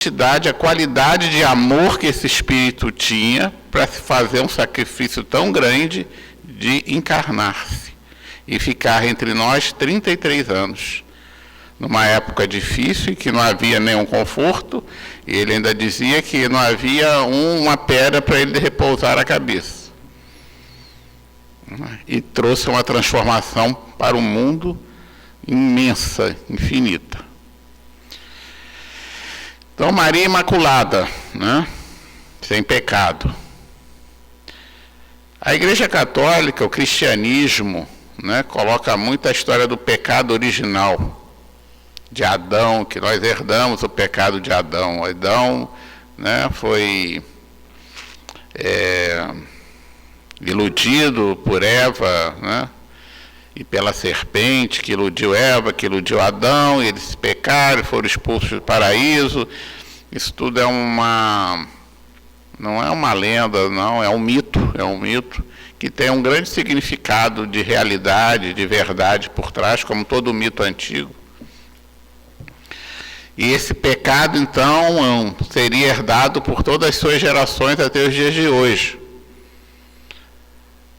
a qualidade de amor que esse espírito tinha para se fazer um sacrifício tão grande de encarnar-se e ficar entre nós 33 anos. Numa época difícil, em que não havia nenhum conforto, e ele ainda dizia que não havia uma pedra para ele repousar a cabeça. E trouxe uma transformação para o mundo imensa, infinita. Então, Maria Imaculada, né? Sem pecado. A Igreja Católica, o cristianismo, né, coloca muito a história do pecado original, de Adão, que nós herdamos o pecado de Adão. Adão, né, foi iludido por Eva, né, e pela serpente que iludiu Eva, que iludiu Adão, e eles pecaram, foram expulsos do paraíso. Isso tudo não é uma lenda, não, é um mito que tem um grande significado de realidade, de verdade por trás, como todo mito antigo. E esse pecado, então, seria herdado por todas as suas gerações até os dias de hoje.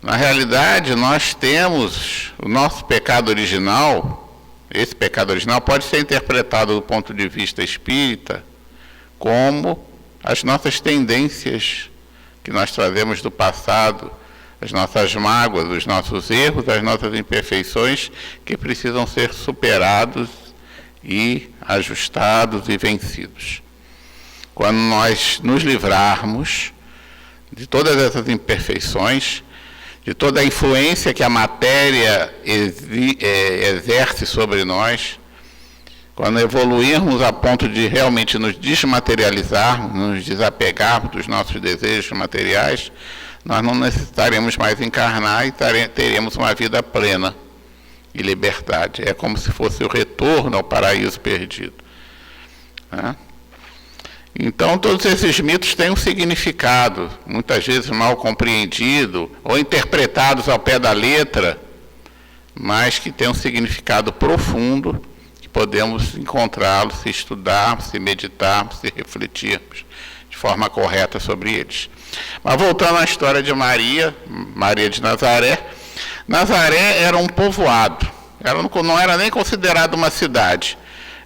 Na realidade, nós temos o nosso pecado original. Esse pecado original pode ser interpretado do ponto de vista espírita como as nossas tendências que nós trazemos do passado, as nossas mágoas, os nossos erros, as nossas imperfeições que precisam ser superados e ajustados e vencidos. Quando nós nos livrarmos de todas essas imperfeições, de toda a influência que a matéria exerce sobre nós, quando evoluirmos a ponto de realmente nos desmaterializarmos, nos desapegarmos dos nossos desejos materiais, nós não necessitaremos mais encarnar e teremos uma vida plena e liberdade. É como se fosse o retorno ao paraíso perdido, né? Então, todos esses mitos têm um significado, muitas vezes mal compreendido, ou interpretados ao pé da letra, mas que têm um significado profundo, que podemos encontrá-los se estudarmos, se meditarmos, se refletirmos de forma correta sobre eles. Mas voltando à história de Maria de Nazaré, Nazaré era um povoado, não era nem considerado uma cidade,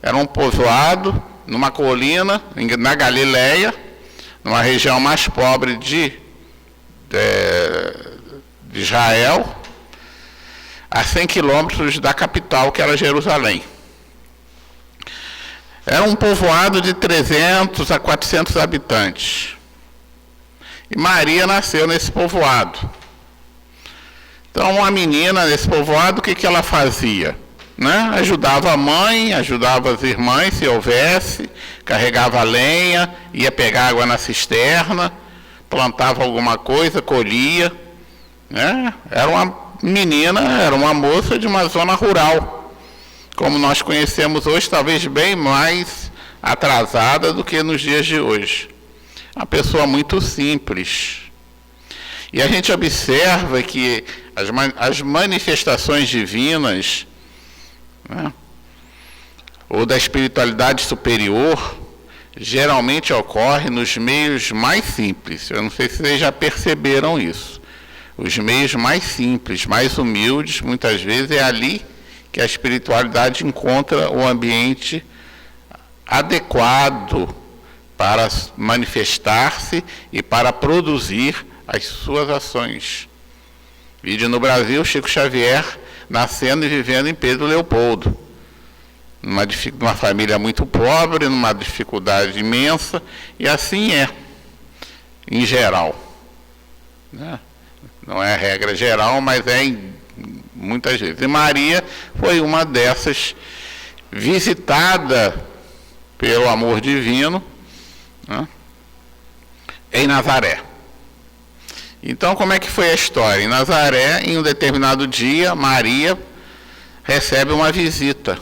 era um povoado numa colina, na Galileia, numa região mais pobre de Israel, a 100 quilômetros da capital, que era Jerusalém. Era um povoado de 300 a 400 habitantes. E Maria nasceu nesse povoado. Então, uma menina nesse povoado, o que ela fazia? Né? Ajudava a mãe, ajudava as irmãs, se houvesse, carregava lenha, ia pegar água na cisterna, plantava alguma coisa, colhia. Né? Era uma menina, era uma moça de uma zona rural, como nós conhecemos hoje, talvez bem mais atrasada do que nos dias de hoje. Uma pessoa muito simples. E a gente observa que as manifestações divinas, né, ou da espiritualidade superior, geralmente ocorre nos meios mais simples. Eu não sei se vocês já perceberam isso. Os meios mais simples, mais humildes, muitas vezes é ali que a espiritualidade encontra o ambiente adequado para manifestar-se e para produzir as suas ações. Vídeo no Brasil, Chico Xavier nascendo e vivendo em Pedro Leopoldo, numa família muito pobre, numa dificuldade imensa, e assim é, em geral. Né? Não é a regra geral, mas é em muitas vezes. E Maria foi uma dessas, visitada pelo amor divino, né, em Nazaré. Então, como é que foi a história? Em Nazaré, em um determinado dia, Maria recebe uma visita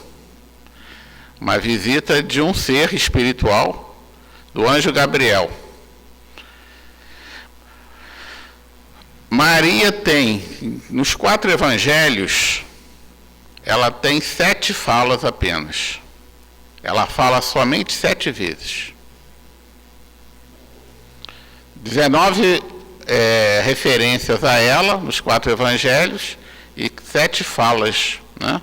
de um ser espiritual, do anjo Gabriel. Maria tem, nos 4 evangelhos, ela tem 7 falas apenas. Ela fala somente 7 vezes. 19 referências a ela nos 4 evangelhos e 7 falas, né?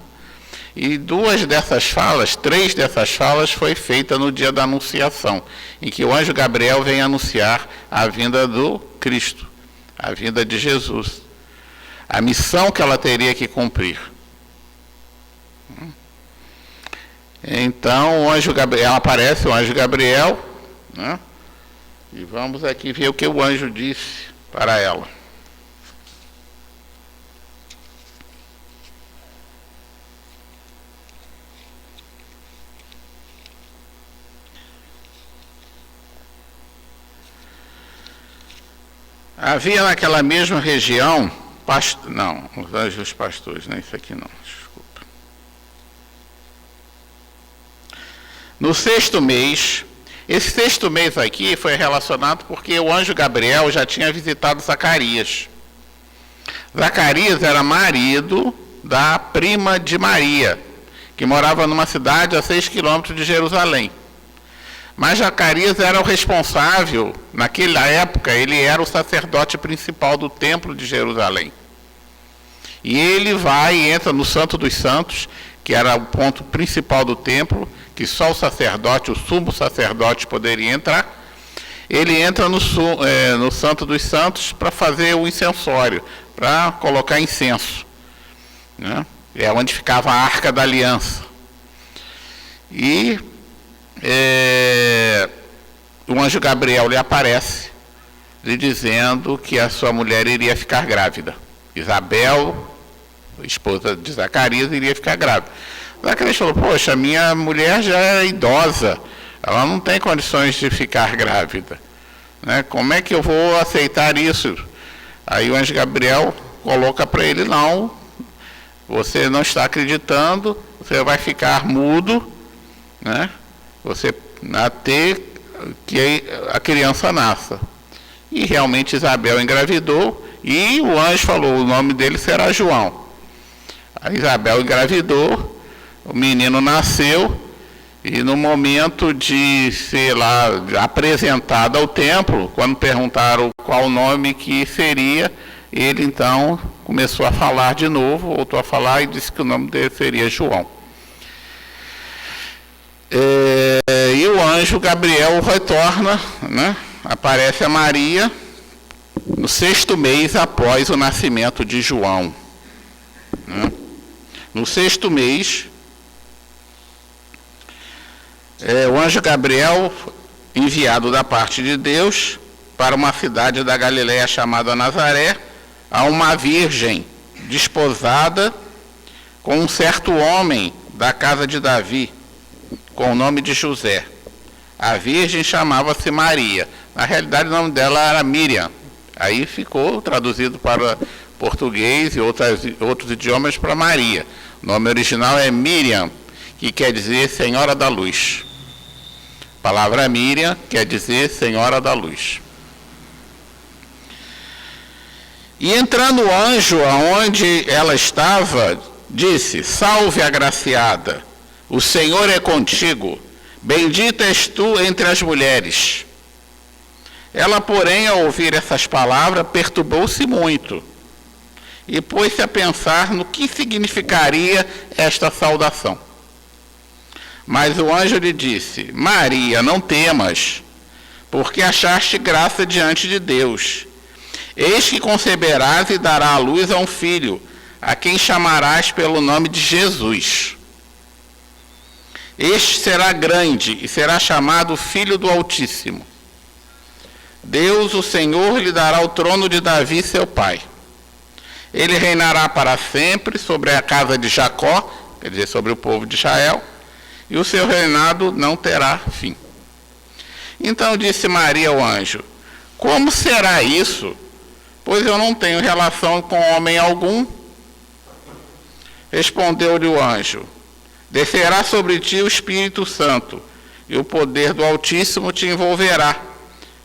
E 3 dessas falas foi feita no dia da anunciação, em que o anjo Gabriel vem anunciar a vinda do Cristo, a vinda de Jesus, a missão que ela teria que cumprir. Então, aparece o anjo Gabriel, né? E vamos aqui ver o que o anjo disse para ela. Havia naquela mesma região, os anjos pastores, não é isso aqui não, desculpa. No 6º mês, esse 6º mês aqui foi relacionado porque o anjo Gabriel já tinha visitado Zacarias. Zacarias era marido da prima de Maria, que morava numa cidade a 6 quilômetros de Jerusalém. Mas Zacarias era o responsável, naquela época, ele era o sacerdote principal do templo de Jerusalém. E ele vai e entra no Santo dos Santos, que era o ponto principal do templo, que só o sacerdote, o sumo sacerdote, poderia entrar. Ele entra no Santo dos Santos para fazer o incensório, para colocar incenso, né? É onde ficava a Arca da Aliança. E o anjo Gabriel lhe aparece, lhe dizendo que a sua mulher iria ficar grávida. Isabel, esposa de Zacarias, iria ficar grávida. Zacarias falou: poxa, minha mulher já é idosa, ela não tem condições de ficar grávida, né? Como é que eu vou aceitar isso? Aí o anjo Gabriel coloca para ele: não, você não está acreditando, você vai ficar mudo, né? Você até que a criança nasça. E realmente Isabel engravidou, e o anjo falou: o nome dele será João. A Isabel engravidou, o menino nasceu, e no momento de ser lá apresentado ao templo, quando perguntaram qual o nome que seria, ele então começou a falar de novo, voltou a falar e disse que o nome dele seria João. E o anjo Gabriel retorna, né? Aparece a Maria no 6º mês após o nascimento de João, né? No 6º mês, o anjo Gabriel, enviado da parte de Deus para uma cidade da Galileia chamada Nazaré, a uma virgem desposada com um certo homem da casa de Davi, com o nome de José. A virgem chamava-se Maria. Na realidade, o nome dela era Miriam. Aí ficou traduzido para português e outros idiomas para Maria. O nome original é Miriam, que quer dizer Senhora da Luz. A palavra Miriam quer dizer Senhora da Luz. E entrando o anjo aonde ela estava, disse: salve, agraciada, o Senhor é contigo, bendita és tu entre as mulheres. Ela, porém, ao ouvir essas palavras, perturbou-se muito, e pôs-se a pensar no que significaria esta saudação. Mas o anjo lhe disse: Maria, não temas, porque achaste graça diante de Deus. Eis que conceberás e darás à luz a um filho, a quem chamarás pelo nome de Jesus. Este será grande e será chamado Filho do Altíssimo. Deus, o Senhor, lhe dará o trono de Davi, seu pai. Ele reinará para sempre sobre a casa de Jacó, quer dizer, sobre o povo de Israel, e o seu reinado não terá fim. Então disse Maria ao anjo: como será isso? Pois eu não tenho relação com homem algum. Respondeu-lhe o anjo: descerá sobre ti o Espírito Santo, e o poder do Altíssimo te envolverá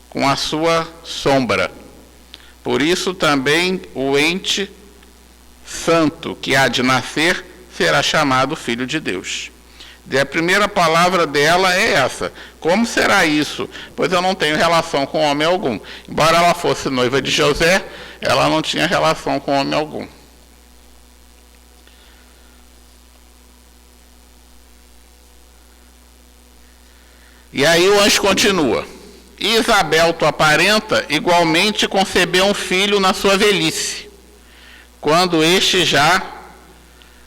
com a sua sombra. Por isso também o ente santo que há de nascer será chamado Filho de Deus. E a primeira palavra dela é essa: como será isso? Pois eu não tenho relação com homem algum. Embora ela fosse noiva de José, ela não tinha relação com homem algum. E aí o anjo continua: Isabel, tua parenta, igualmente concebeu um filho na sua velhice, quando este já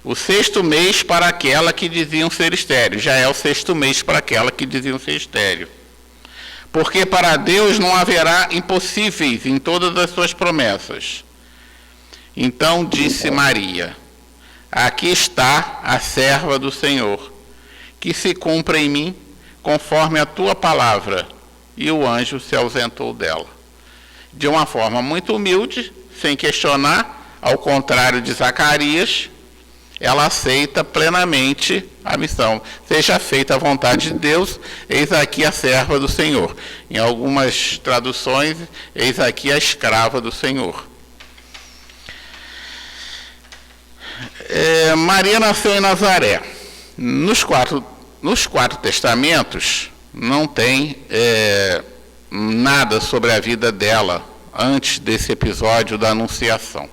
o 6º mês para aquela que diziam ser estéril. Já é o 6º mês para aquela que diziam ser estéril. Porque para Deus não haverá impossíveis em todas as suas promessas. Então disse Maria: aqui está a serva do Senhor, que se cumpra em mim conforme a tua palavra. E o anjo se ausentou dela. De uma forma muito humilde, sem questionar, ao contrário de Zacarias, ela aceita plenamente a missão. Seja feita a vontade de Deus, eis aqui a serva do Senhor. Em algumas traduções, eis aqui a escrava do Senhor. Maria nasceu em Nazaré. Nos quatro testamentos, não tem nada sobre a vida dela antes desse episódio da Anunciação.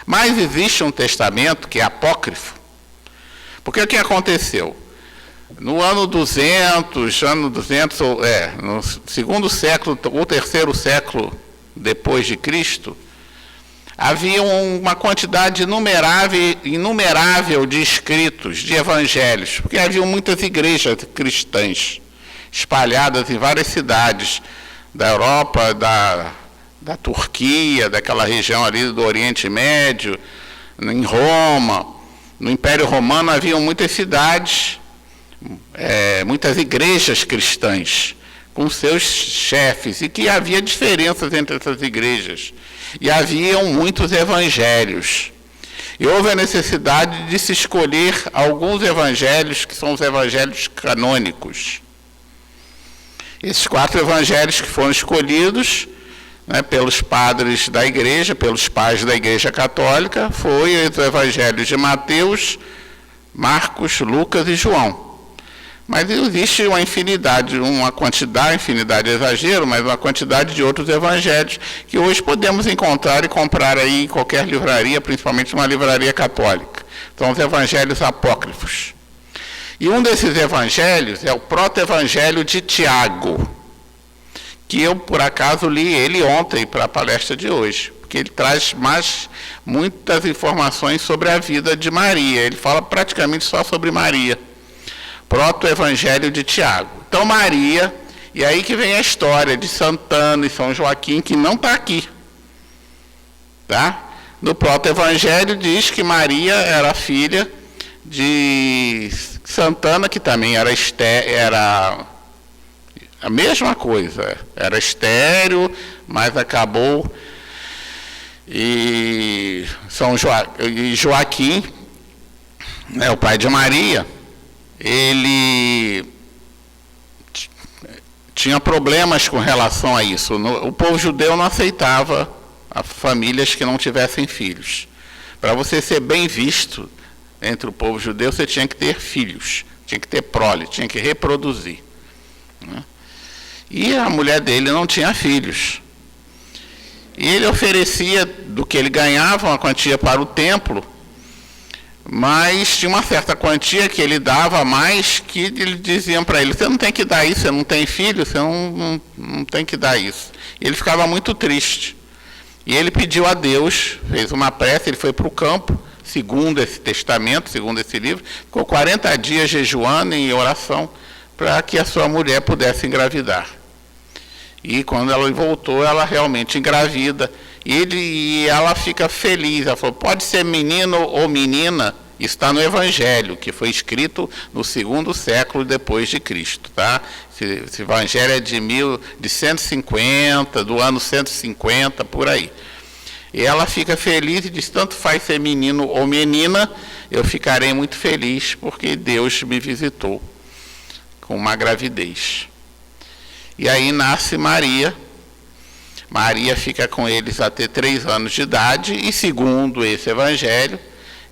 Mas existe um testamento que é apócrifo. Porque o que aconteceu? No ano 200, no segundo século ou terceiro século depois de Cristo, havia uma quantidade inumerável de escritos, de evangelhos, porque haviam muitas igrejas cristãs espalhadas em várias cidades da Europa, da Turquia, daquela região ali do Oriente Médio, em Roma. No Império Romano haviam muitas cidades, muitas igrejas cristãs, com seus chefes, e que havia diferenças entre essas igrejas. E haviam muitos evangelhos. E houve a necessidade de se escolher alguns evangelhos, que são os evangelhos canônicos. Esses 4 evangelhos que foram escolhidos, pelos padres da igreja, pelos pais da igreja católica, foi os evangelhos de Mateus, Marcos, Lucas e João. Mas existe uma infinidade é exagero, mas uma quantidade de outros evangelhos que hoje podemos encontrar e comprar aí em qualquer livraria, principalmente uma livraria católica. São os evangelhos apócrifos. E um desses evangelhos é o proto-evangelho de Tiago, que eu, por acaso, li ele ontem para a palestra de hoje, porque ele traz muitas informações sobre a vida de Maria. Ele fala praticamente só sobre Maria. Proto-evangelho de Tiago. Então, Maria, e aí que vem a história de Santana e São Joaquim, que não está aqui. Tá? No proto-evangelho diz que Maria era filha de Santana, que também era a mesma coisa, era estéril, mas acabou. E Joaquim, o pai de Maria, ele tinha problemas com relação a isso. O povo judeu não aceitava famílias que não tivessem filhos. Para você ser bem visto entre o povo judeu, você tinha que ter filhos, tinha que ter prole, tinha que reproduzir. E a mulher dele não tinha filhos. E ele oferecia do que ele ganhava uma quantia para o templo, mas tinha uma certa quantia que ele dava a mais, que eles diziam para ele: você não tem que dar isso, você não tem filho, você não tem que dar isso. E ele ficava muito triste. E ele pediu a Deus, fez uma prece, ele foi para o campo, segundo esse testamento, segundo esse livro, ficou 40 dias jejuando em oração para que a sua mulher pudesse engravidar. E quando ela voltou, ela realmente engravida. E ela fica feliz. Ela falou: pode ser menino ou menina. Isso está no Evangelho, que foi escrito no 2º século depois de Cristo. Tá? Esse Evangelho é de 150, do ano 150, por aí. E ela fica feliz e diz: tanto faz ser menino ou menina, eu ficarei muito feliz, porque Deus me visitou com uma gravidez. E aí nasce Maria. Maria fica com eles até 3 anos de idade, e segundo esse evangelho,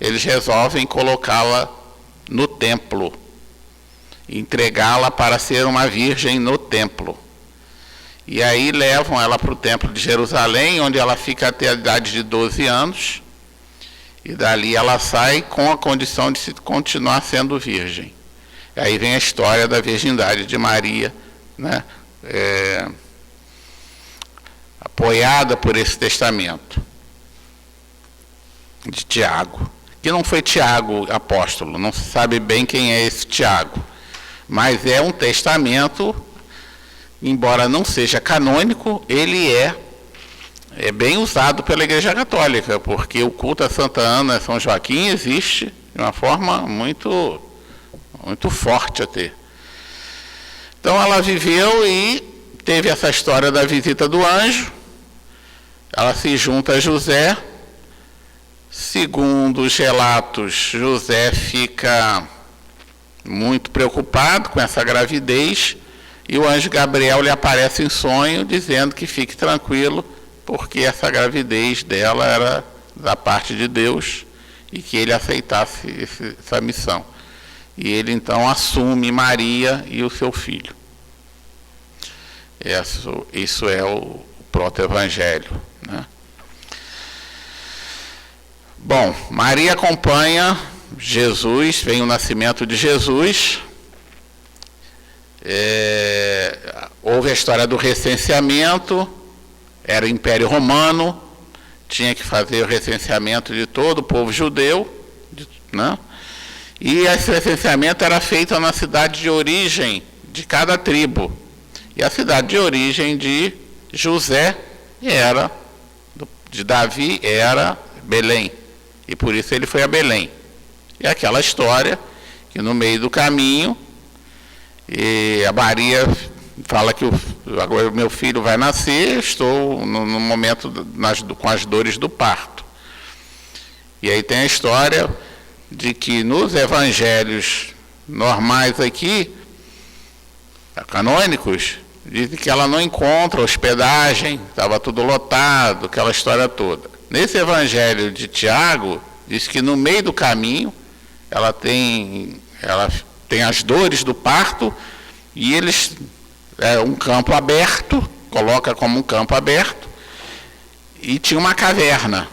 eles resolvem colocá-la no templo. entregá-la para ser uma virgem no templo. E aí levam ela para o templo de Jerusalém, onde ela fica até a idade de 12 anos, e dali ela sai com a condição de se continuar sendo virgem. E aí vem a história da virgindade de Maria, né? Apoiada por esse testamento de Tiago, que não foi Tiago apóstolo, não se sabe bem quem é esse Tiago, mas é um testamento, embora não seja canônico, ele é bem usado pela Igreja Católica, porque o culto a Santa Ana e São Joaquim existe de uma forma muito, muito forte até. Então ela viveu e teve essa história da visita do anjo, ela se junta a José. Segundo os relatos, José fica muito preocupado com essa gravidez e o anjo Gabriel lhe aparece em sonho dizendo que fique tranquilo, porque essa gravidez dela era da parte de Deus e que ele aceitasse essa missão. E ele então assume Maria e o seu filho. Isso é o proto-evangelho, né? Bom, Maria acompanha Jesus, vem o nascimento de Jesus. Houve a história do recenseamento, era o Império Romano, tinha que fazer o recenseamento de todo o povo judeu, né? E esse recenseamento era feito na cidade de origem de cada tribo. E a cidade de origem de José de Davi era Belém. E por isso ele foi a Belém. E aquela história que no meio do caminho, a Maria fala que agora o meu filho vai nascer, estou no momento com as dores do parto. E aí tem a história de que nos evangelhos normais aqui, canônicos, dizem que ela não encontra hospedagem, estava tudo lotado, aquela história toda. Nesse evangelho de Tiago, diz que no meio do caminho, ela tem as dores do parto, e eles, um campo aberto, coloca como um campo aberto, e tinha uma caverna.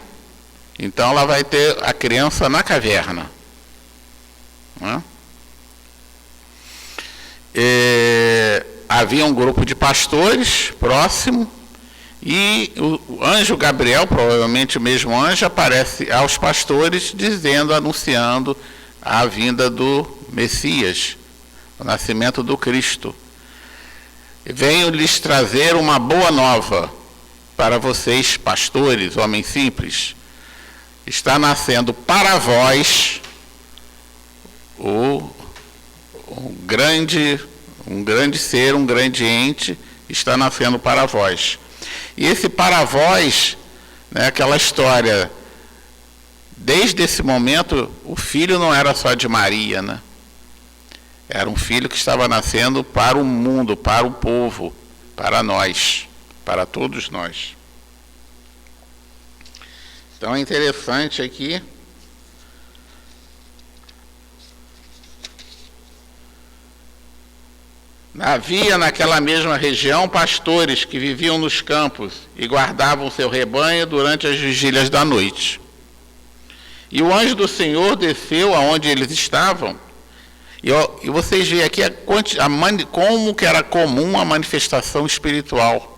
Então ela vai ter a criança na caverna. Né? Havia um grupo de pastores próximo, e o anjo Gabriel, provavelmente o mesmo anjo, aparece aos pastores anunciando a vinda do Messias, o nascimento do Cristo. Venho lhes trazer uma boa nova para vocês, pastores, homens simples. Está nascendo para vós um grande ser, um grande ente, está nascendo para vós. E esse para vós, né, aquela história, desde esse momento, o filho não era só de Maria, né? Era um filho que estava nascendo para o mundo, para o povo, para nós, para todos nós. Então é interessante aqui havia naquela mesma região pastores que viviam nos campos e guardavam seu rebanho durante as vigílias da noite. E o anjo do Senhor desceu aonde eles estavam, e vocês veem aqui como que era comum a manifestação espiritual,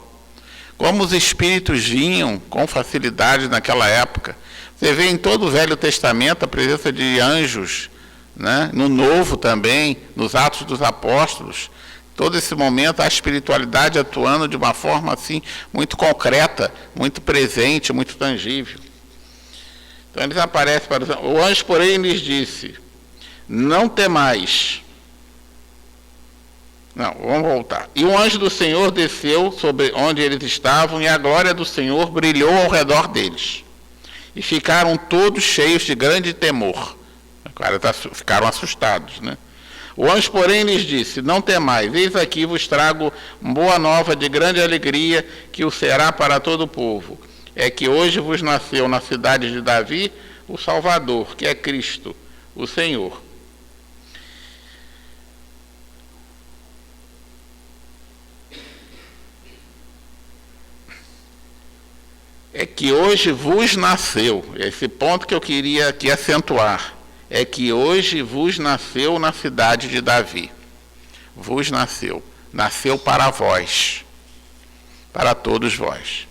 como os espíritos vinham com facilidade naquela época. Você vê em todo o Velho Testamento a presença de anjos, né? No Novo também, nos Atos dos Apóstolos. Todo esse momento, a espiritualidade atuando de uma forma assim, muito concreta, muito presente, muito tangível. Então eles aparecem para o anjo, porém, lhes disse: não temais. Não, vamos voltar. E o anjo do Senhor desceu sobre onde eles estavam, e a glória do Senhor brilhou ao redor deles. E ficaram todos cheios de grande temor. Ficaram assustados, né? O anjo, porém, lhes disse: não temais, eis aqui vos trago boa nova de grande alegria, que o será para todo o povo. É que hoje vos nasceu na cidade de Davi o Salvador, que é Cristo, o Senhor. é que hoje vos nasceu, esse ponto que eu queria aqui acentuar, é que hoje vos nasceu na cidade de Davi. Vos nasceu para vós, para todos vós.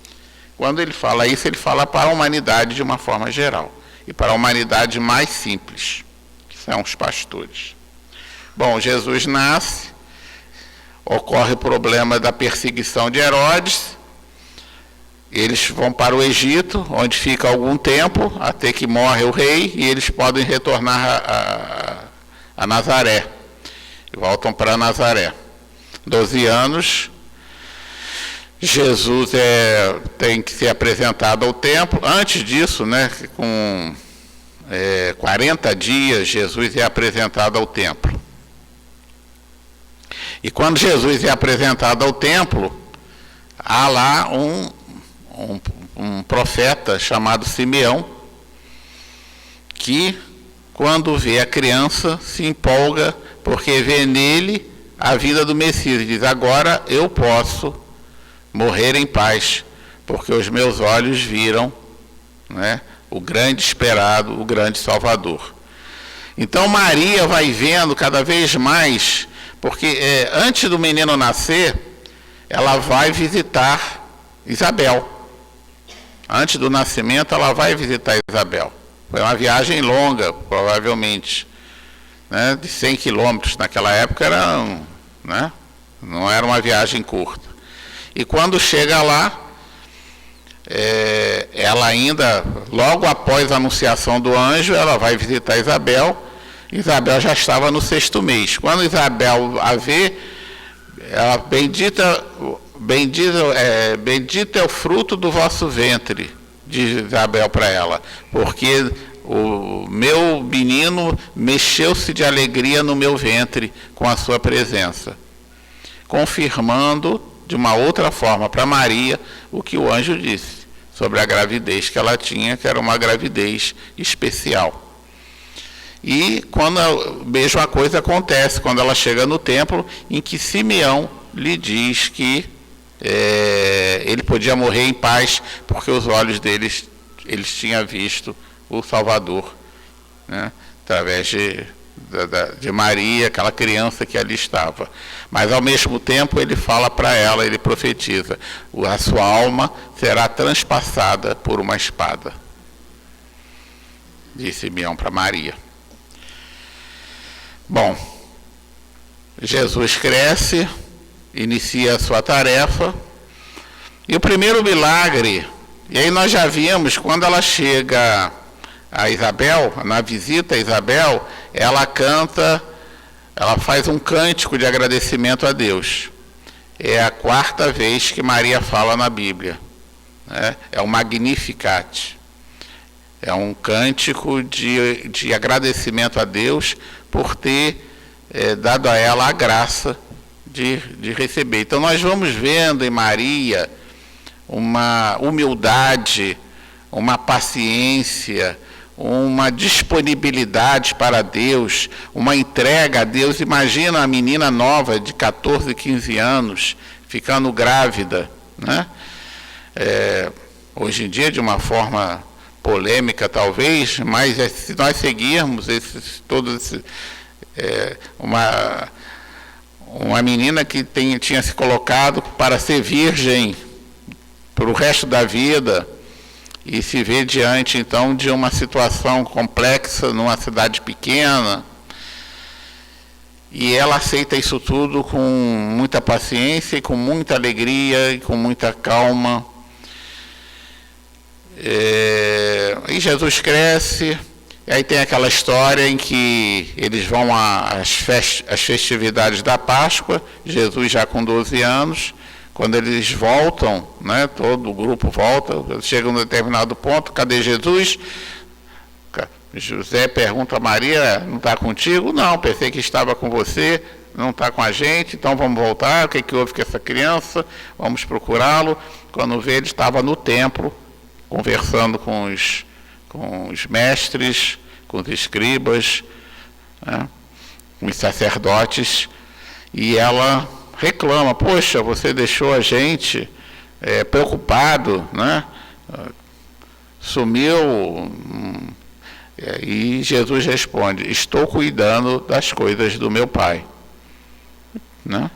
Quando ele fala isso, ele fala para a humanidade de uma forma geral, e para a humanidade mais simples, que são os pastores. Bom, Jesus nasce, ocorre o problema da perseguição de Herodes, eles vão para o Egito, onde fica algum tempo, até que morre o rei, e eles podem retornar a Nazaré. Voltam para Nazaré. 12 anos, Jesus tem que ser apresentado ao templo. Antes disso, né, com 40 dias, Jesus é apresentado ao templo. E quando Jesus é apresentado ao templo, há lá um profeta chamado Simeão, que quando vê a criança se empolga, porque vê nele a vida do Messias, e diz: agora eu posso morrer em paz, porque os meus olhos viram, né, o grande esperado, o grande Salvador. Então Maria vai vendo cada vez mais, porque antes do menino nascer, ela vai visitar Isabel. Antes do nascimento, ela vai visitar Isabel. Foi uma viagem longa, provavelmente, né, de 100 quilômetros. Naquela época não era uma viagem curta. E quando chega lá, ela ainda, logo após a anunciação do anjo, ela vai visitar Isabel. Isabel já estava no 6º mês. Quando Isabel a vê, ela, bendito é o fruto do vosso ventre, diz Isabel para ela, porque o meu menino mexeu-se de alegria no meu ventre com a sua presença, confirmando de uma outra forma para Maria o que o anjo disse sobre a gravidez que ela tinha, que era uma gravidez especial. E quando a mesma coisa acontece quando ela chega no templo, em que Simeão lhe diz que ele podia morrer em paz, porque os olhos deles, eles tinham visto o Salvador, né, através de Maria, aquela criança que ali estava. Mas ao mesmo tempo ele fala para ela, ele profetiza: a sua alma será transpassada por uma espada, disse Simeão para Maria. Bom, Jesus cresce, inicia a sua tarefa, e o primeiro milagre, e aí nós já vimos, quando ela chega a Isabel, na visita a Isabel, ela canta, ela faz um cântico de agradecimento a Deus. É a 4ª vez que Maria fala na Bíblia, né? É o Magnificat. É um cântico de agradecimento a Deus por ter dado a ela a graça de receber. Então nós vamos vendo em Maria uma humildade, uma paciência, uma disponibilidade para Deus, uma entrega a Deus. Imagina a menina nova de 14, 15 anos, ficando grávida, né? Hoje em dia, de uma forma polêmica talvez, mas se nós seguirmos uma menina que tinha se colocado para ser virgem para o resto da vida, e se vê diante então de uma situação complexa numa cidade pequena, e ela aceita isso tudo com muita paciência, e com muita alegria, e com muita calma. E Jesus cresce, e aí tem aquela história em que eles vão às festividades da Páscoa, Jesus já com 12 anos, quando eles voltam, né, todo o grupo volta, chega a um determinado ponto: cadê Jesus? José pergunta a Maria: não está contigo? Não, pensei que estava com você, não está com a gente, então vamos voltar, o que houve com essa criança? Vamos procurá-lo. Quando vê, ele estava no templo, conversando com os mestres, com os escribas, né, com os sacerdotes, e ela reclama: poxa, você deixou a gente preocupado, né, Sumiu. E Jesus responde: estou cuidando das coisas do meu pai. Né?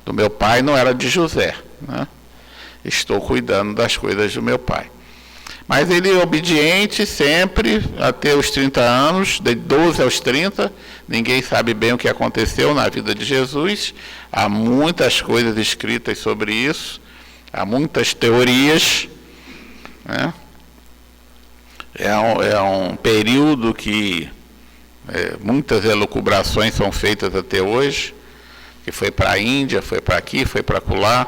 Do meu pai não era de José. Né? Estou cuidando das coisas do meu pai. Mas ele é obediente sempre, até os 30 anos, de 12 aos 30. Ninguém sabe bem o que aconteceu na vida de Jesus. Há muitas coisas escritas sobre isso. Há muitas teorias. Né? É um período que muitas elucubrações são feitas até hoje, que foi para a Índia, foi para aqui, foi para acolá.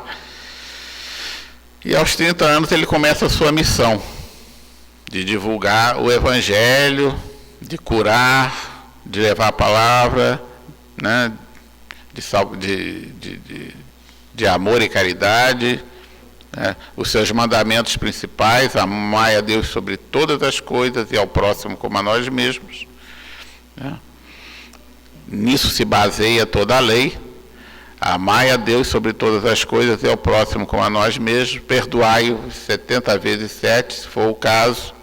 E aos 30 anos ele começa a sua missão de divulgar o Evangelho, de curar, de levar a palavra, né, de amor e caridade. Os seus mandamentos principais: amai a Deus sobre todas as coisas e ao próximo como a nós mesmos. Nisso se baseia toda a lei. Amai a Deus sobre todas as coisas e ao próximo como a nós mesmos. Perdoai-o 70 vezes 7, se for o caso.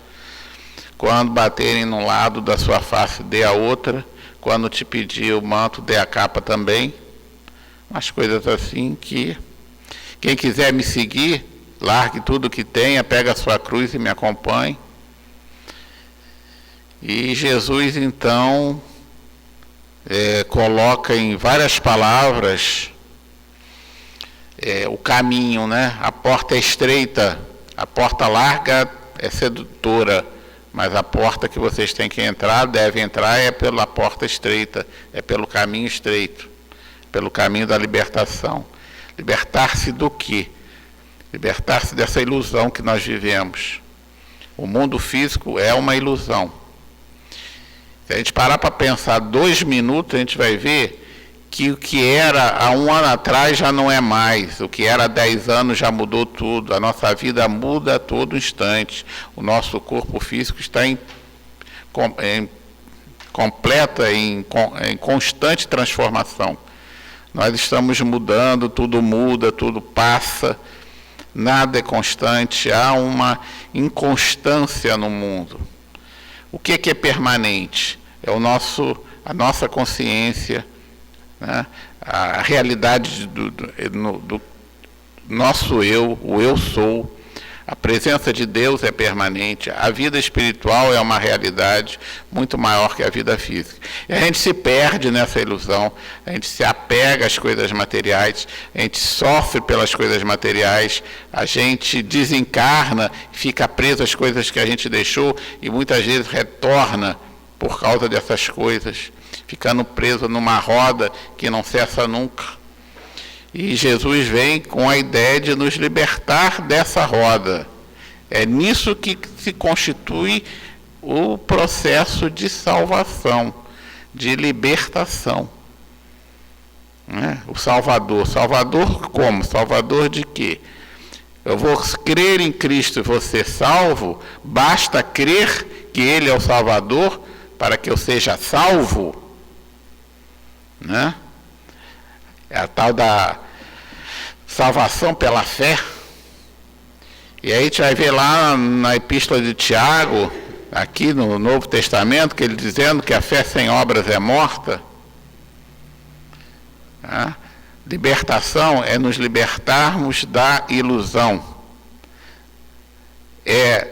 Quando baterem num lado da sua face, dê a outra. Quando te pedir o manto, dê a capa também. Umas coisas assim que... Quem quiser me seguir, largue tudo que tenha, pega a sua cruz e me acompanhe. E Jesus, então, coloca em várias palavras o caminho, né? A porta é estreita, a porta larga é sedutora, mas a porta que vocês têm que entrar, devem entrar, é pela porta estreita, é pelo caminho estreito, pelo caminho da libertação. Libertar-se do quê? Libertar-se dessa ilusão que nós vivemos. O mundo físico é uma ilusão. Se a gente parar para pensar 2 minutos, a gente vai ver que o que era há 1 ano atrás já não é mais. O que era há 10 anos já mudou tudo. A nossa vida muda a todo instante. O nosso corpo físico está em constante transformação. Nós estamos mudando, tudo muda, tudo passa, nada é constante, há uma inconstância no mundo. O que é permanente? É a nossa consciência, né? A realidade do nosso eu, o eu sou. A presença de Deus é permanente, a vida espiritual é uma realidade muito maior que a vida física. E a gente se perde nessa ilusão, a gente se apega às coisas materiais, a gente sofre pelas coisas materiais, a gente desencarna, fica preso às coisas que a gente deixou e muitas vezes retorna por causa dessas coisas, ficando preso numa roda que não cessa nunca. E Jesus vem com a ideia de nos libertar dessa roda. É nisso que se constitui o processo de salvação, de libertação. O Salvador. Salvador como? Salvador de quê? Eu vou crer em Cristo e vou ser salvo, basta crer que Ele é o Salvador para que eu seja salvo. Né? É a tal da salvação pela fé. E aí a gente vai ver lá na Epístola de Tiago, aqui no Novo Testamento, que ele dizendo que a fé sem obras é morta. Libertação é nos libertarmos da ilusão. É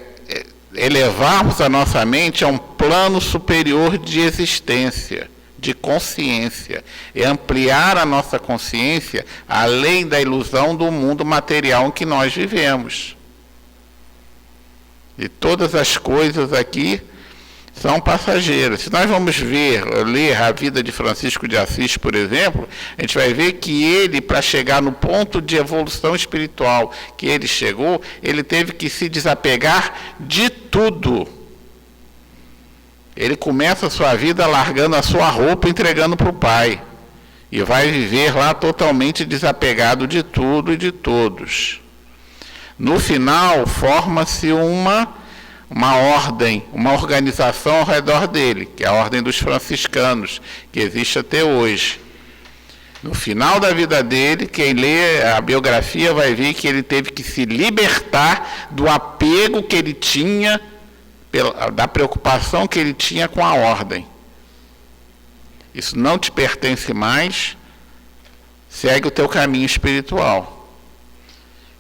elevarmos a nossa mente a um plano superior de existência, de consciência, é ampliar a nossa consciência além da ilusão do mundo material em que nós vivemos. E todas as coisas aqui são passageiras. Se nós vamos ler a vida de Francisco de Assis, por exemplo, a gente vai ver que ele, para chegar no ponto de evolução espiritual que ele chegou, ele teve que se desapegar de tudo. Ele começa a sua vida largando a sua roupa, entregando para o Pai. E vai viver lá totalmente desapegado de tudo e de todos. No final, forma-se uma ordem, uma organização ao redor dele, que é a Ordem dos Franciscanos, que existe até hoje. No final da vida dele, quem lê a biografia vai ver que ele teve que se libertar do apego que ele tinha, da preocupação que ele tinha com a ordem. Isso não te pertence mais, segue o teu caminho espiritual.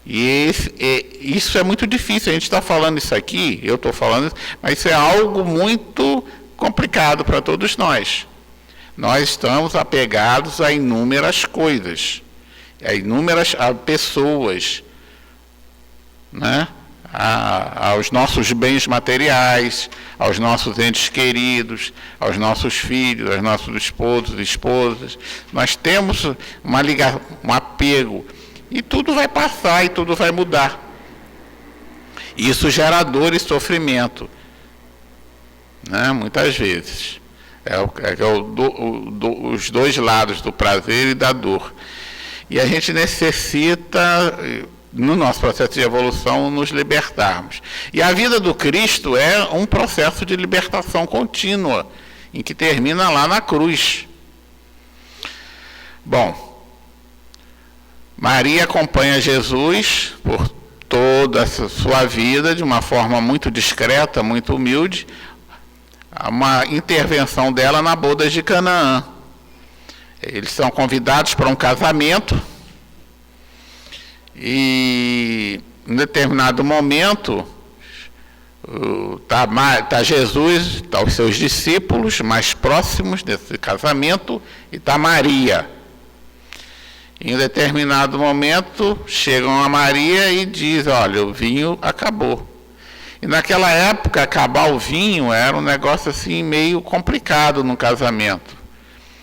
Isso é muito difícil, a gente está falando isso aqui, eu estou falando, mas isso é algo muito complicado para todos nós. Nós estamos apegados a inúmeras coisas, a pessoas, né? Aos nossos bens materiais, aos nossos entes queridos, aos nossos filhos, aos nossos esposos e esposas. Nós temos um apego. E tudo vai passar e tudo vai mudar. Isso gera dor e sofrimento, né? Muitas vezes. Os dois lados do prazer e da dor. E a gente necessita, no nosso processo de evolução, nos libertarmos. E a vida do Cristo é um processo de libertação contínua, em que termina lá na cruz. Bom, Maria acompanha Jesus por toda a sua vida, de uma forma muito discreta, muito humilde, uma intervenção dela na boda de Canaã. Eles são convidados para um casamento e, em determinado momento, está Jesus, está os seus discípulos mais próximos desse casamento e está Maria. Em determinado momento, chegam a Maria e dizem, olha, o vinho acabou. E naquela época, acabar o vinho era um negócio assim meio complicado no casamento.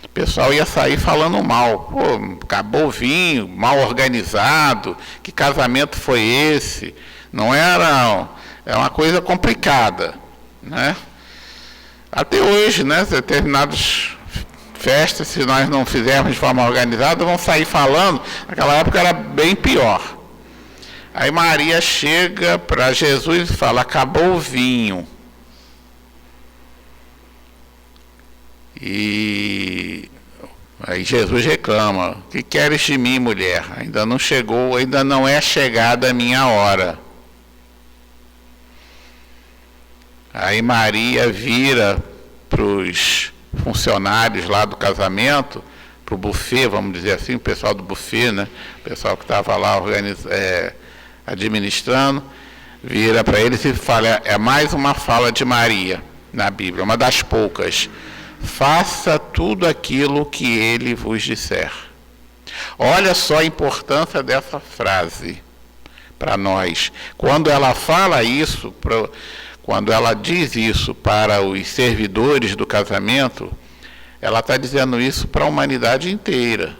O pessoal ia sair falando mal. Pô, acabou o vinho, mal organizado, que casamento foi esse? Não era... É uma coisa complicada, né? Até hoje, né, determinados festas, se nós não fizermos de forma organizada, vão sair falando. Naquela época era bem pior. Aí Maria chega para Jesus e fala, acabou o vinho. E aí Jesus reclama, o que queres de mim, mulher? Ainda não chegou, ainda não é chegada a minha hora. Aí Maria vira para os funcionários lá do casamento, para o buffet, vamos dizer assim, o pessoal do buffet, né? O pessoal que estava lá administrando, vira para eles e fala, é mais uma fala de Maria na Bíblia, uma das poucas. Faça tudo aquilo que ele vos disser. Olha só a importância dessa frase para nós. Quando ela fala isso, quando ela diz isso para os servidores do casamento, ela está dizendo isso para a humanidade inteira.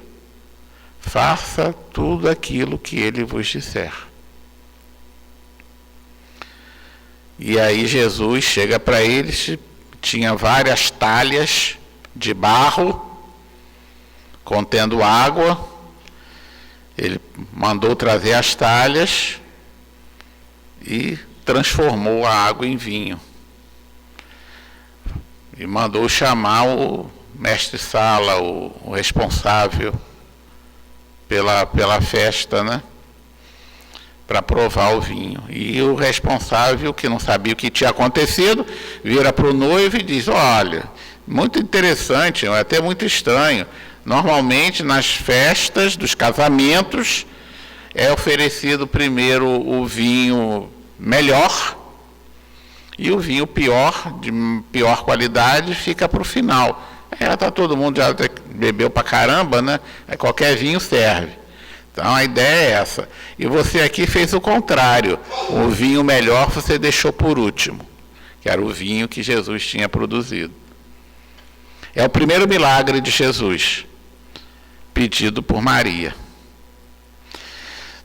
Faça tudo aquilo que ele vos disser. E aí Jesus chega para eles, tinha várias talhas de barro contendo água. Ele mandou trazer as talhas e transformou a água em vinho. E mandou chamar o mestre-sala, o responsável pela festa, né? Para provar o vinho. E o responsável, que não sabia o que tinha acontecido, vira para o noivo e diz, olha, muito interessante, é até muito estranho. Normalmente, nas festas dos casamentos, é oferecido primeiro o vinho melhor, e o vinho pior, de pior qualidade, fica para o final. Já está todo mundo, já bebeu para caramba, né? Qualquer vinho serve. Então a ideia é essa. E você aqui fez o contrário. O vinho melhor você deixou por último, que era o vinho que Jesus tinha produzido. É o primeiro milagre de Jesus, pedido por Maria.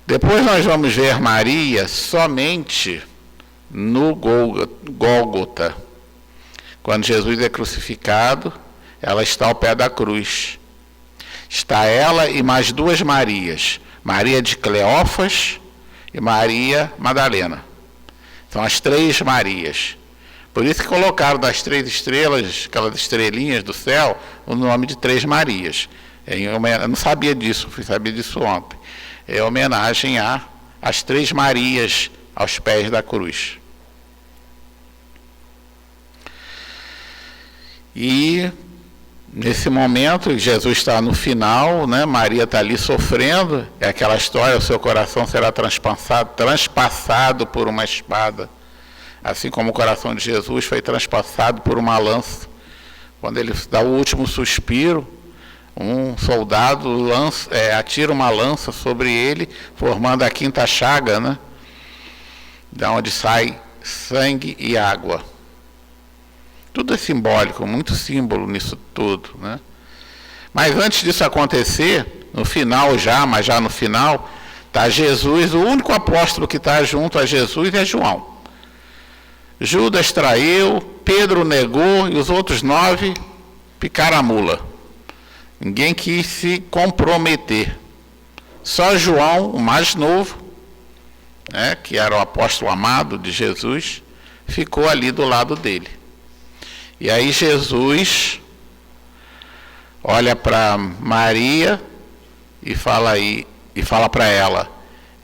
Depois nós vamos ver Maria somente no Gólgota. Quando Jesus é crucificado, ela está ao pé da cruz. Está ela e mais duas Marias, Maria de Cleófas e Maria Madalena. São as três Marias. Por isso que colocaram das três estrelas, aquelas estrelinhas do céu, o nome de três Marias. Eu não sabia disso, fui saber disso ontem. É homenagem às três Marias aos pés da cruz. E nesse momento, Jesus está no final, né? Maria está ali sofrendo, é aquela história, o seu coração será transpassado por uma espada, assim como o coração de Jesus foi transpassado por uma lança. Quando ele dá o último suspiro, um soldado atira uma lança sobre ele, formando a quinta chaga, né? Da onde sai sangue e água. Tudo é simbólico, muito símbolo nisso tudo, né? Mas antes disso acontecer, no final mas já no final, está Jesus, o único apóstolo que está junto a Jesus é João. Judas traiu, Pedro negou e os outros 9 picaram a mula. Ninguém quis se comprometer. Só João, o mais novo, né, que era o apóstolo amado de Jesus, ficou ali do lado dele. E aí Jesus olha para Maria e fala para ela: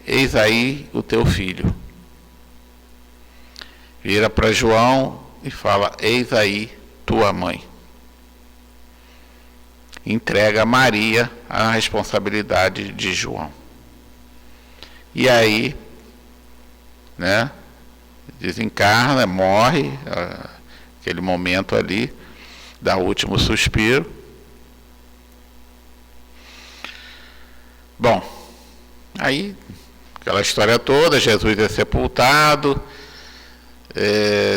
eis aí o teu filho. Vira para João e fala: eis aí tua mãe. Entrega a Maria a responsabilidade de João. E aí, né, desencarna, morre, aquele momento ali, dá o último suspiro. Bom, aí, aquela história toda, Jesus é sepultado,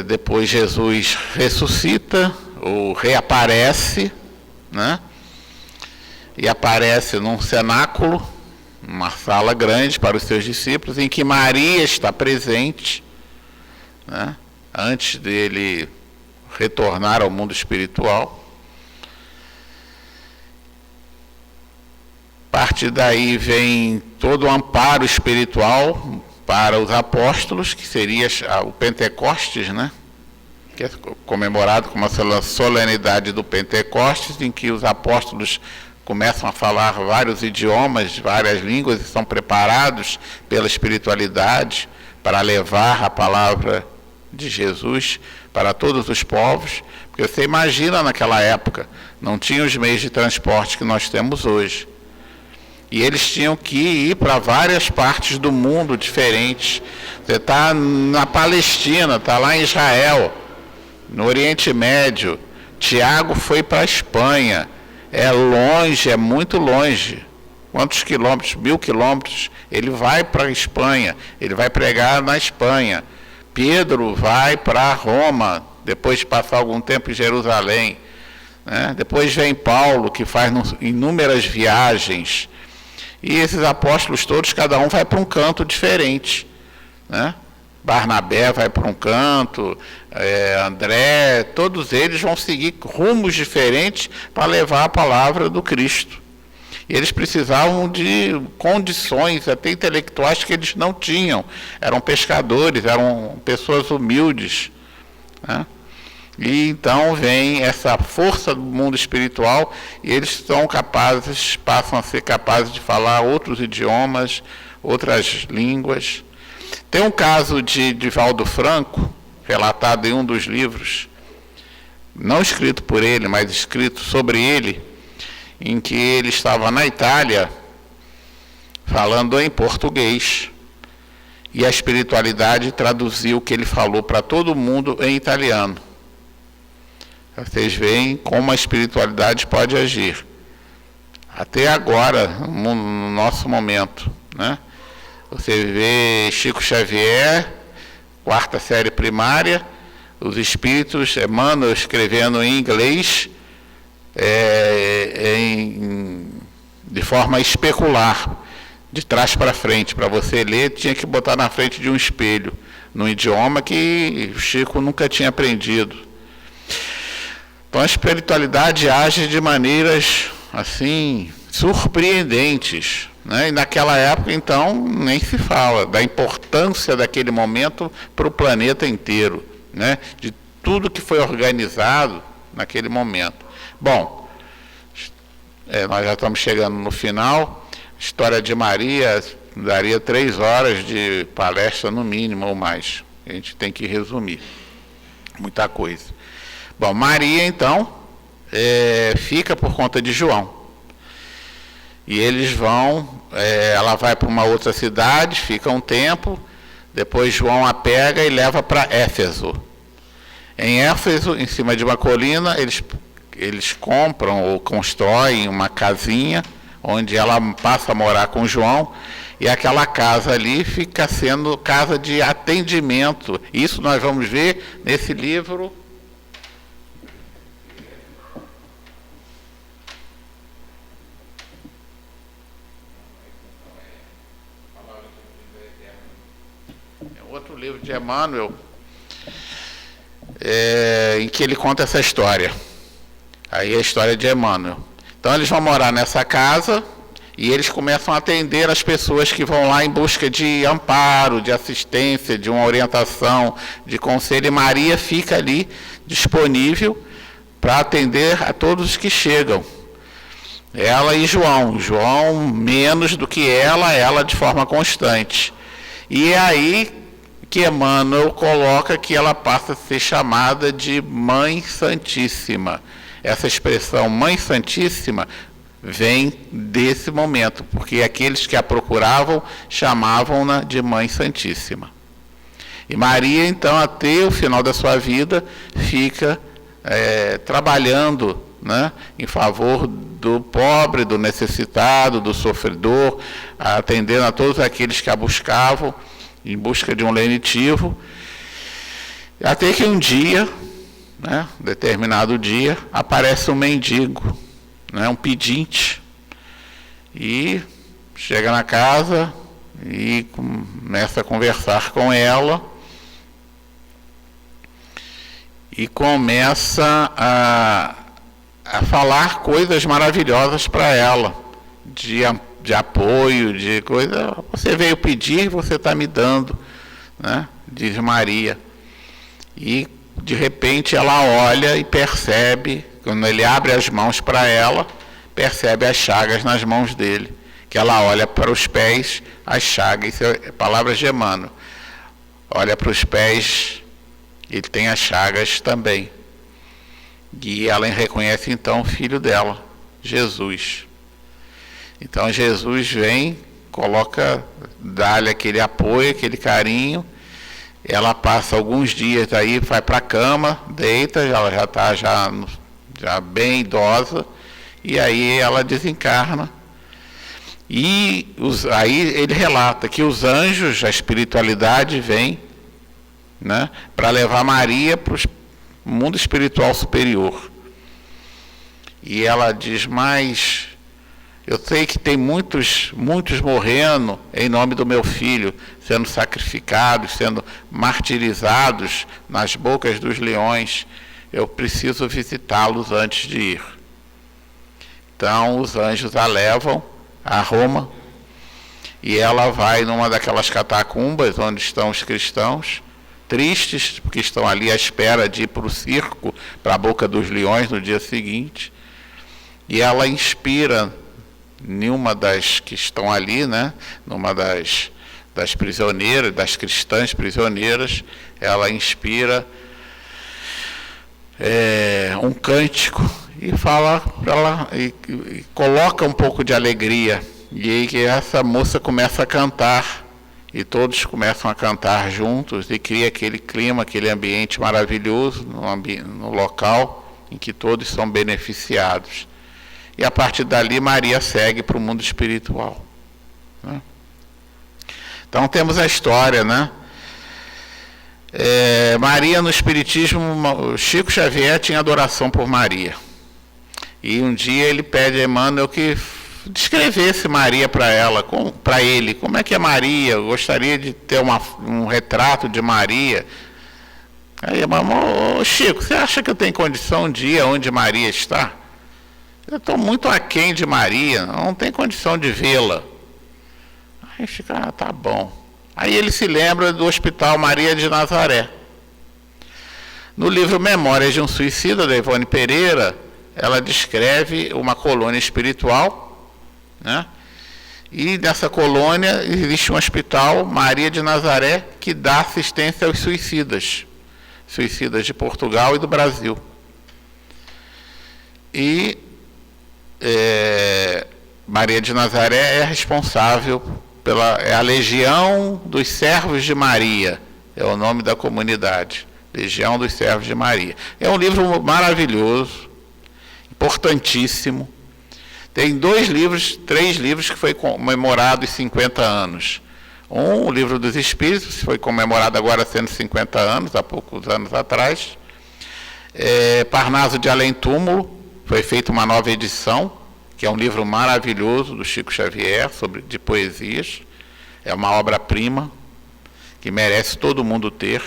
depois Jesus ressuscita, ou reaparece, né? E aparece num cenáculo, uma sala grande para os seus discípulos, em que Maria está presente, né? Antes dele retornar ao mundo espiritual. A partir daí vem todo o amparo espiritual para os apóstolos, que seria o Pentecostes, né? Que é comemorado como a solenidade do Pentecostes, em que os apóstolos começam a falar vários idiomas, várias línguas, e são preparados pela espiritualidade para levar a palavra de Jesus para todos os povos. Porque você imagina, naquela época, não tinha os meios de transporte que nós temos hoje. E eles tinham que ir para várias partes do mundo diferentes. Você está na Palestina, está lá em Israel, no Oriente Médio. Tiago foi para a Espanha. É longe, é muito longe. Quantos quilômetros? 1000 quilômetros. Ele vai para a Espanha, ele vai pregar na Espanha. Pedro vai para Roma, depois de passar algum tempo em Jerusalém, né? Depois vem Paulo, que faz inúmeras viagens. E esses apóstolos todos, cada um vai para um canto diferente, né? Barnabé vai para um canto, André, todos eles vão seguir rumos diferentes para levar a palavra do Cristo. E eles precisavam de condições até intelectuais que eles não tinham. Eram pescadores, eram pessoas humildes, né? E então vem essa força do mundo espiritual e eles passam a ser capazes de falar outros idiomas, outras línguas. Tem um caso de Divaldo Franco, relatado em um dos livros, não escrito por ele, mas escrito sobre ele, em que ele estava na Itália, falando em português, e a espiritualidade traduziu o que ele falou para todo mundo em italiano. Vocês veem como a espiritualidade pode agir. Até agora, no nosso momento, né? Você vê Chico Xavier, 4ª série primária, os espíritos, Emmanuel escrevendo em inglês, de forma especular, de trás para frente. Para você ler, tinha que botar na frente de um espelho, num idioma que o Chico nunca tinha aprendido. Então a espiritualidade age de maneiras assim surpreendentes, né? E naquela época, então, nem se fala da importância daquele momento para o planeta inteiro, né? De tudo que foi organizado naquele momento. Bom, Nós já estamos chegando no final. História de Maria daria 3 horas de palestra no mínimo ou mais. A gente tem que resumir. Muita coisa. Bom, Maria então fica por conta de João. E eles vão, ela vai para uma outra cidade, fica um tempo, depois João a pega e leva para Éfeso. Em Éfeso, em cima de uma colina, eles compram ou constroem uma casinha, onde ela passa a morar com João, e aquela casa ali fica sendo casa de atendimento. Isso nós vamos ver nesse livro. Outro livro de Emmanuel, em que ele conta essa história. Aí é a história de Emmanuel. Então eles vão morar nessa casa e eles começam a atender as pessoas que vão lá em busca de amparo, de assistência, de uma orientação, de conselho. E Maria fica ali disponível para atender a todos os que chegam. Ela e João. João menos do que ela de forma constante. E é aí que Emmanuel coloca que ela passa a ser chamada de Mãe Santíssima. Essa expressão Mãe Santíssima vem desse momento, porque aqueles que a procuravam chamavam-na de Mãe Santíssima. E Maria, então, até o final da sua vida, fica trabalhando, né, em favor do pobre, do necessitado, do sofredor, atendendo a todos aqueles que a buscavam, em busca de um lenitivo, até que um dia, né, determinado dia, aparece um mendigo, né, um pedinte, e chega na casa e começa a conversar com ela, e começa a falar coisas maravilhosas para ela, de apoio, de coisa. Você veio pedir, você está me dando, né? Diz Maria. E de repente ela olha e percebe, quando ele abre as mãos para ela, percebe as chagas nas mãos dele, que ela olha para os pés, as chagas. Isso é palavras de Emmanuel. Olha para os pés, ele tem as chagas também. E ela reconhece então o filho dela, Jesus. Então Jesus vem, dá-lhe aquele apoio, aquele carinho. Ela passa alguns dias aí, vai para a cama, deita, ela já está já bem idosa, e aí ela desencarna. E aí ele relata que os anjos, a espiritualidade vem, né, para levar Maria para o mundo espiritual superior. E ela diz, mas eu sei que tem muitos morrendo em nome do meu filho, sendo sacrificados, sendo martirizados nas bocas dos leões. Eu preciso visitá-los antes de ir. Então os anjos a levam a Roma, e ela vai numa daquelas catacumbas onde estão os cristãos, tristes, porque estão ali à espera de ir para o circo, para a boca dos leões no dia seguinte. E ela inspira nenhuma das que estão ali, né, numa das prisioneiras, das cristãs prisioneiras, ela inspira um cântico e fala para ela, e coloca um pouco de alegria. E aí que essa moça começa a cantar, e todos começam a cantar juntos, e cria aquele clima, aquele ambiente maravilhoso no local em que todos são beneficiados. E a partir dali Maria segue para o mundo espiritual, né? Então temos a história, né? Maria no Espiritismo, Chico Xavier tinha adoração por Maria. E um dia ele pede a Emmanuel que descrevesse Maria para ele. Como é que é Maria? Eu gostaria de ter um retrato de Maria. Aí Emmanuel, Chico, você acha que eu tenho condição de ir aonde Maria está? Eu estou muito aquém de Maria, não tem condição de vê-la. Aí fica, tá bom. Aí ele se lembra do Hospital Maria de Nazaré. No livro Memórias de um Suicida, da Ivone Pereira, ela descreve uma colônia espiritual, né? E nessa colônia existe um hospital, Maria de Nazaré, que dá assistência aos suicidas de Portugal e do Brasil. E Maria de Nazaré é responsável é a Legião dos Servos de Maria, é o nome da comunidade, Legião dos Servos de Maria. É um livro maravilhoso, importantíssimo. Tem 3 livros que foi comemorado os 50 anos. O Livro dos Espíritos, foi comemorado agora 150 anos, há poucos anos atrás. Parnaso de Além Túmulo, foi feita uma nova edição, que é um livro maravilhoso do Chico Xavier, de poesias. É uma obra-prima que merece todo mundo ter,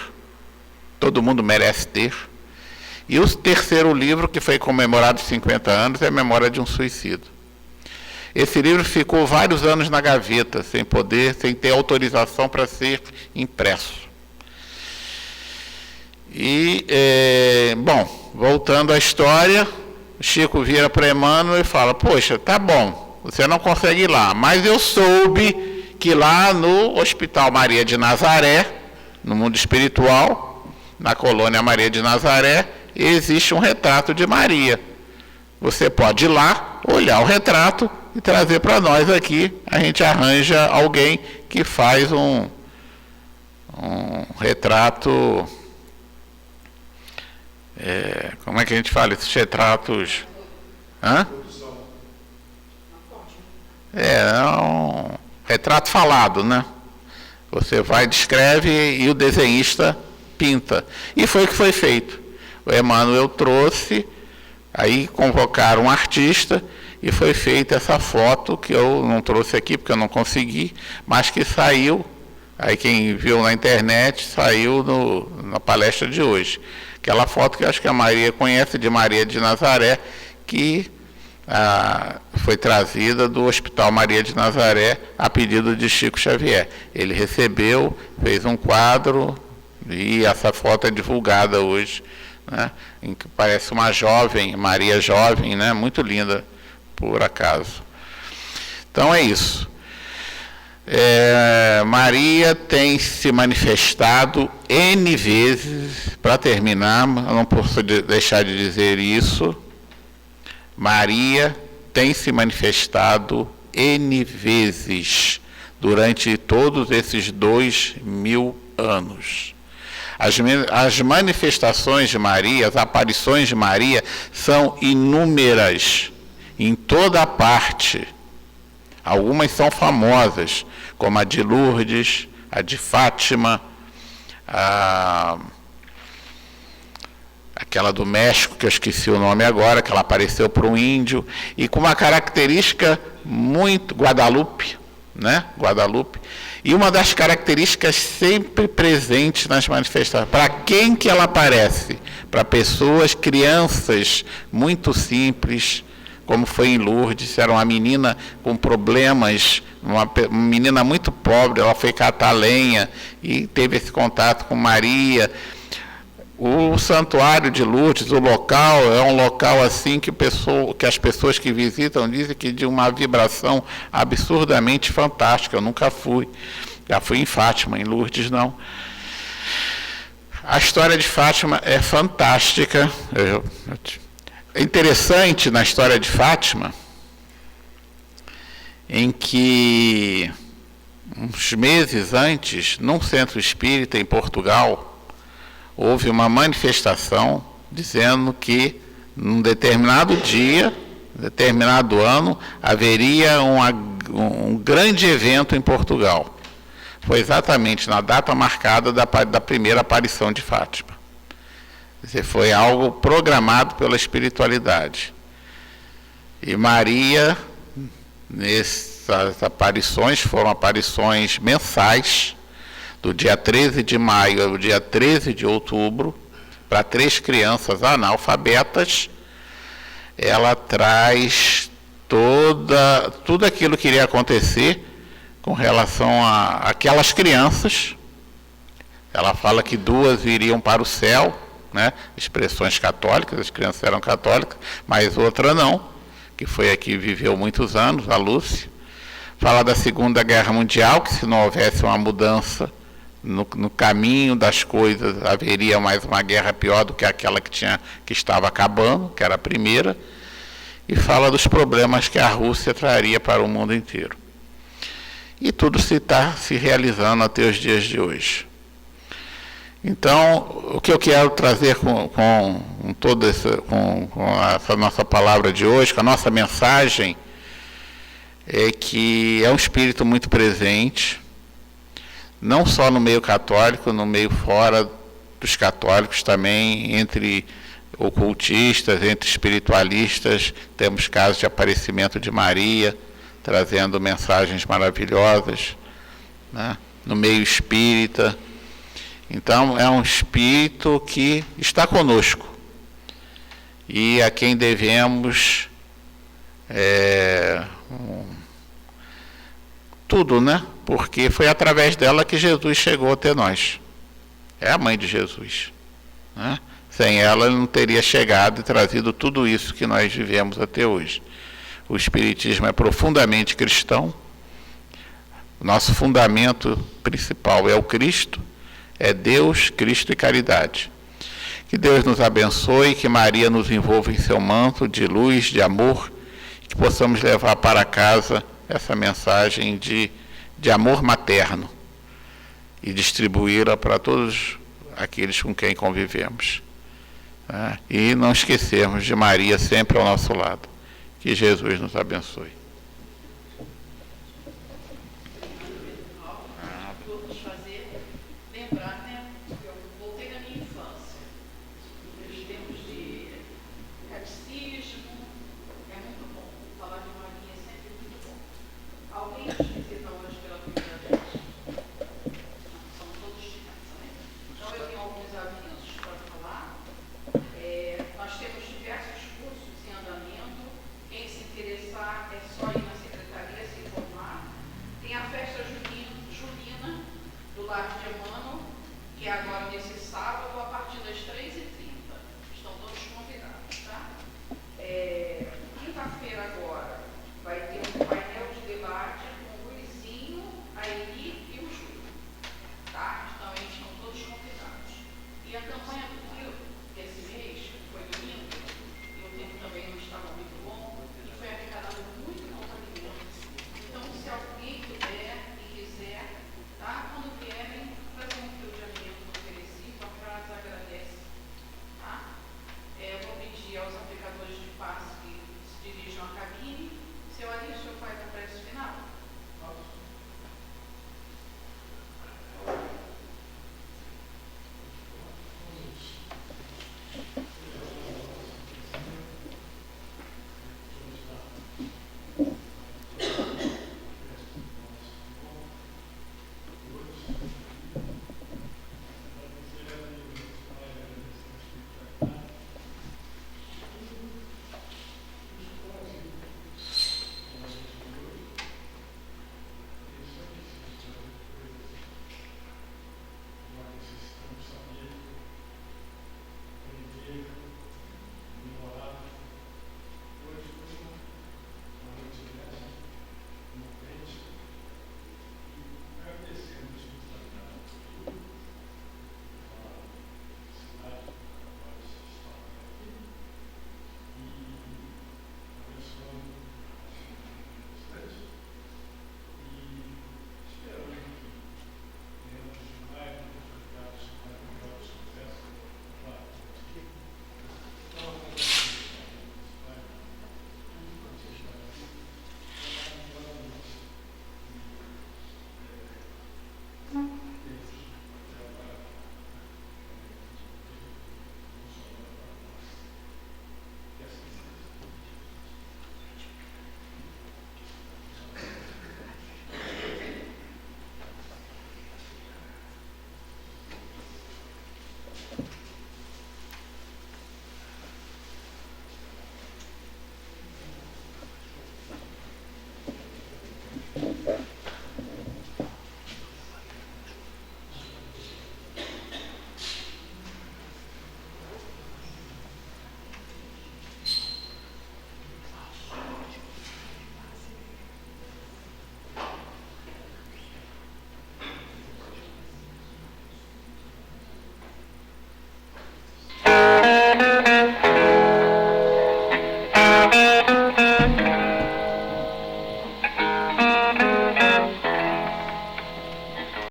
todo mundo merece ter. E o terceiro livro, que foi comemorado os 50 anos, é a Memória de um Suicida. Esse livro ficou vários anos na gaveta, sem ter autorização para ser impresso. E, bom, voltando à história, Chico vira para Emmanuel e fala: poxa, tá bom, você não consegue ir lá, mas eu soube que lá no Hospital Maria de Nazaré, no mundo espiritual, na colônia Maria de Nazaré, existe um retrato de Maria. Você pode ir lá, olhar o retrato e trazer para nós aqui. A gente arranja alguém que faz um retrato... como é que a gente fala esses retratos? Hã? É um retrato falado, né? Você vai, descreve e o desenhista pinta. E foi o que foi feito. O Emmanuel trouxe, aí convocaram um artista e foi feita essa foto, que eu não trouxe aqui porque eu não consegui, mas que saiu, aí quem viu na internet, saiu na palestra de hoje. Aquela foto que eu acho que a Maria conhece, de Maria de Nazaré, que foi trazida do Hospital Maria de Nazaré a pedido de Chico Xavier. Ele recebeu, fez um quadro e essa foto é divulgada hoje, né, em que parece uma jovem, Maria jovem, né, muito linda, por acaso. Então é isso. Maria tem se manifestado N vezes, para terminar, eu não posso deixar de dizer isso, Maria tem se manifestado N vezes durante todos esses 2000 anos. As manifestações de Maria, as aparições de Maria são inúmeras, em toda a parte. Algumas são famosas, como a de Lourdes, a de Fátima, aquela do México, que eu esqueci o nome agora, que ela apareceu para um índio, e com uma característica muito... Guadalupe, né? Guadalupe. E uma das características sempre presentes nas manifestações. Para quem que ela aparece? Para pessoas, crianças muito simples, como foi em Lourdes, era uma menina com problemas, uma menina muito pobre, ela foi catar lenha e teve esse contato com Maria. O Santuário de Lourdes, o local, é um local assim que as pessoas que visitam dizem que de uma vibração absurdamente fantástica. Eu nunca fui, já fui em Fátima, em Lourdes não. A história de Fátima é fantástica. É interessante na história de Fátima, em que uns meses antes, num centro espírita em Portugal, houve uma manifestação dizendo que num determinado dia, determinado ano, haveria um grande evento em Portugal. Foi exatamente na data marcada da primeira aparição de Fátima. Quer dizer, foi algo programado pela espiritualidade. E Maria, nessas aparições, foram aparições mensais, do dia 13 de maio ao dia 13 de outubro, para 3 crianças analfabetas. Ela traz tudo aquilo que iria acontecer com relação a aquelas crianças. Ela fala que 2 iriam para o céu, né, expressões católicas, as crianças eram católicas, mas outra não, que foi a que viveu muitos anos, a Lúcia. Fala da Segunda Guerra Mundial, que se não houvesse uma mudança no caminho das coisas, haveria mais uma guerra pior do que aquela que estava acabando, que era a primeira. E fala dos problemas que a Rússia traria para o mundo inteiro. E tudo está se realizando até os dias de hoje. Então, o que eu quero trazer com essa nossa palavra de hoje, com a nossa mensagem, é que é um espírito muito presente, não só no meio católico, no meio fora dos católicos também, entre ocultistas, entre espiritualistas, temos casos de aparecimento de Maria, trazendo mensagens maravilhosas, né? No meio espírita. Então, é um espírito que está conosco e a quem devemos tudo, né? Porque foi através dela que Jesus chegou até nós. É a mãe de Jesus, né? Sem ela, ele não teria chegado e trazido tudo isso que nós vivemos até hoje. O Espiritismo é profundamente cristão. O nosso fundamento principal é o Cristo, é Deus, Cristo e caridade. Que Deus nos abençoe, que Maria nos envolva em seu manto de luz, de amor, que possamos levar para casa essa mensagem de amor materno e distribuí-la para todos aqueles com quem convivemos. E não esquecermos de Maria sempre ao nosso lado. Que Jesus nos abençoe. Vamos fazer, lembrar, né? Eu voltei da minha infância. Nos tempos de catecismo, é muito bom. Falar de Maria é sempre muito bom. Alguém nos visita hoje pela primeira vez? São todos chineses, né? Então eu tenho alguns avisos para falar. Nós temos diversos cursos em andamento. Quem se interessar é só ir na secretaria se informar. Tem a festa julina do Lar de Emmanuel, que é agora nesse sábado, a partir das 3h30. Estão todos convidados, tá? Quinta-feira agora vai ter um painel de debate com o Luizinho, a Eli e o Júlio, tá? Então eles estão todos convidados. E a campanha do Rio, esse mês, foi domingo, e o tempo também não estava muito bom, e foi arrecadado muito alimentos. Então, se alguém puder e quiser, tá? Quando vierem, trazer um quilo de alimento oferecido, a casa agradece, tá? Vou pedir aos aplicadores de passe que se dirijam à cabine Obrigada.